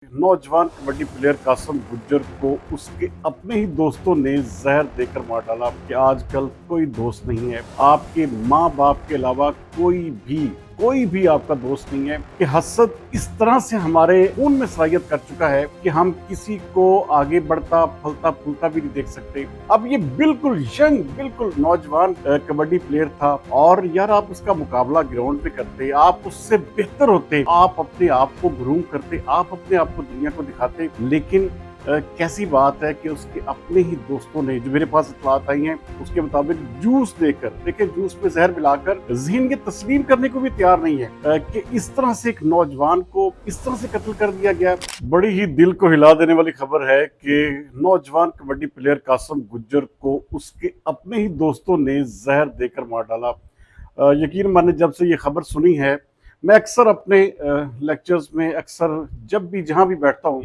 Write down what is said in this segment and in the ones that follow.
नौजवान कबड्डी प्लेयर कासिम गुज्जर को उसके अपने ही दोस्तों ने जहर देकर मार डाला कि आजकल कोई दोस्त नहीं है। आपके माँ बाप के अलावा कोई भी आपका दोस्त नहीं है कि हसद इस तरह से हमारे खून में सरायत कर चुका है कि हम किसी को आगे बढ़ता फलता फूलता भी नहीं देख सकते। अब ये बिल्कुल नौजवान कबड्डी प्लेयर था और यार आप उसका मुकाबला ग्राउंड पे करते, आप उससे बेहतर होते, आप अपने आप को ग्रूम करते, आप अपने आप को दुनिया को दिखाते। लेकिन कैसी बात है कि उसके अपने ही दोस्तों ने, जो मेरे पास इत्तलात आई हैं उसके मुताबिक, जूस देकर, देखिए जूस में जहर मिलाकर, ज़हन के तस्लीम करने को भी तैयार नहीं है कि इस तरह से एक नौजवान को इस तरह से कत्ल कर दिया गया। बड़ी ही दिल को हिला देने वाली खबर है कि नौजवान कबड्डी प्लेयर कासिम गुज्जर को उसके अपने ही दोस्तों ने जहर देकर मार डाला। यकीन माने जब से ये खबर सुनी है, मैं अक्सर अपने लेक्चर्स में, अक्सर जब भी जहाँ भी बैठता हूँ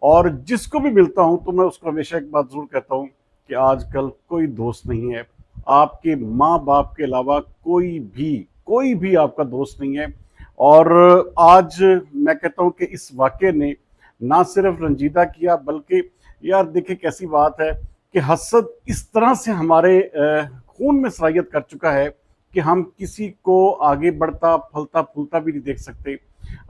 और जिसको भी मिलता हूं तो मैं उसको हमेशा एक बात जरूर कहता हूं कि आजकल कोई दोस्त नहीं है। आपके माँ बाप के अलावा कोई भी आपका दोस्त नहीं है। और आज मैं कहता हूं कि इस वाक़े ने ना सिर्फ रंजीदा किया, बल्कि यार देखिए कैसी बात है कि हसद इस तरह से हमारे खून में सरायत कर चुका है कि हम किसी को आगे बढ़ता फलता फूलता भी नहीं देख सकते।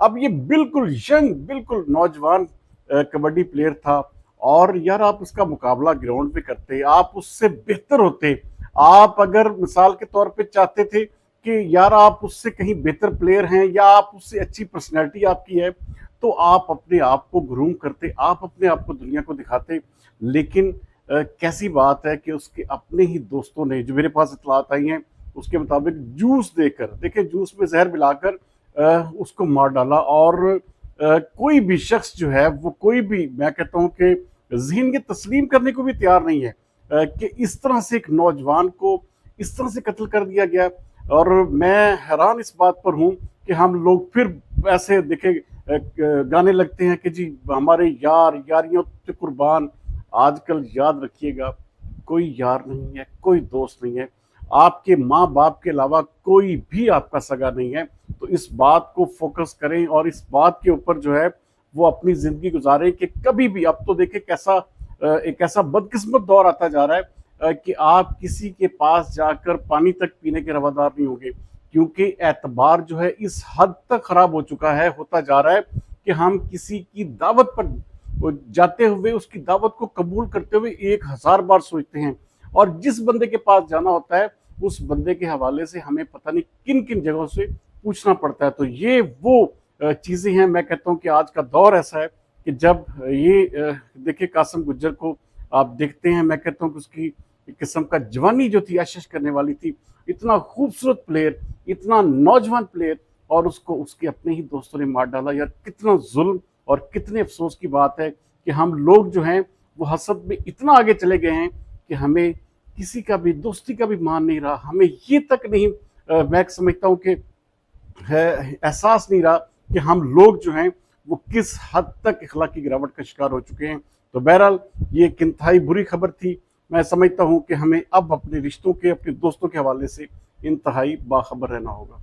अब ये बिल्कुल नौजवान कबड्डी प्लेयर था और यार आप उसका मुकाबला ग्राउंड पे करते, आप उससे बेहतर होते। आप अगर मिसाल के तौर पे चाहते थे कि यार आप उससे कहीं बेहतर प्लेयर हैं या आप उससे अच्छी पर्सनैलिटी आपकी है, तो आप अपने आप को ग्रूम करते, आप अपने आप को दुनिया को दिखाते। लेकिन कैसी बात है कि उसके अपने ही दोस्तों ने, जो मेरे पास इत्तलात आई हैं उसके मुताबिक, जूस देकर, देखिए जूस में जहर मिलाकर उसको मार डाला। और कोई भी शख्स जो है वो, कोई भी, मैं कहता हूं कि ज़हन के तस्लीम करने को भी तैयार नहीं है कि इस तरह से एक नौजवान को इस तरह से कत्ल कर दिया गया। और मैं हैरान इस बात पर हूं कि हम लोग फिर ऐसे देखे गाने लगते हैं कि जी हमारे यार यारियों पे कुर्बान। आजकल याद रखिएगा, कोई यार नहीं है, कोई दोस्त नहीं है, आपके माँ बाप के अलावा कोई भी आपका सगा नहीं है। तो इस बात को फोकस करें और इस बात के ऊपर जो है वो अपनी जिंदगी गुजारें कि कभी भी, अब तो देखिए कैसा एक ऐसा बदकिस्मत दौर आता जा रहा है कि आप किसी के पास जाकर पानी तक पीने के रवादार नहीं होंगे, क्योंकि एतबार जो है इस हद तक खराब हो चुका है, होता जा रहा है कि हम किसी की दावत पर जाते हुए, उसकी दावत को कबूल करते हुए 1000 बार सोचते हैं। और जिस बंदे के पास जाना होता है उस बंदे के हवाले से हमें पता नहीं किन किन जगहों से पूछना पड़ता है। तो ये वो चीज़ें हैं। मैं कहता हूँ कि आज का दौर ऐसा है कि जब ये देखिए कासिम गुज्जर को आप देखते हैं, मैं कहता हूँ कि उसकी एक किस्म का जवानी जो थी आशीष करने वाली थी, इतना खूबसूरत प्लेयर, इतना नौजवान प्लेयर, और उसको उसके अपने ही दोस्तों ने मार डाला। यार कितना जुल्म और कितने अफसोस की बात है कि हम लोग जो हैं वो हसद में इतना आगे चले गए हैं कि हमें किसी का भी दोस्ती का भी मान नहीं रहा। हमें ये तक नहीं, मैं समझता हूँ कि है, एहसास नहीं रहा कि हम लोग जो हैं वो किस हद तक इखलाकी गिरावट का शिकार हो चुके हैं। तो बहरहाल ये एक इंतहाई बुरी खबर थी। मैं समझता हूँ कि हमें अब अपने रिश्तों के, अपने दोस्तों के हवाले से इंतहाई बाखबर रहना होगा।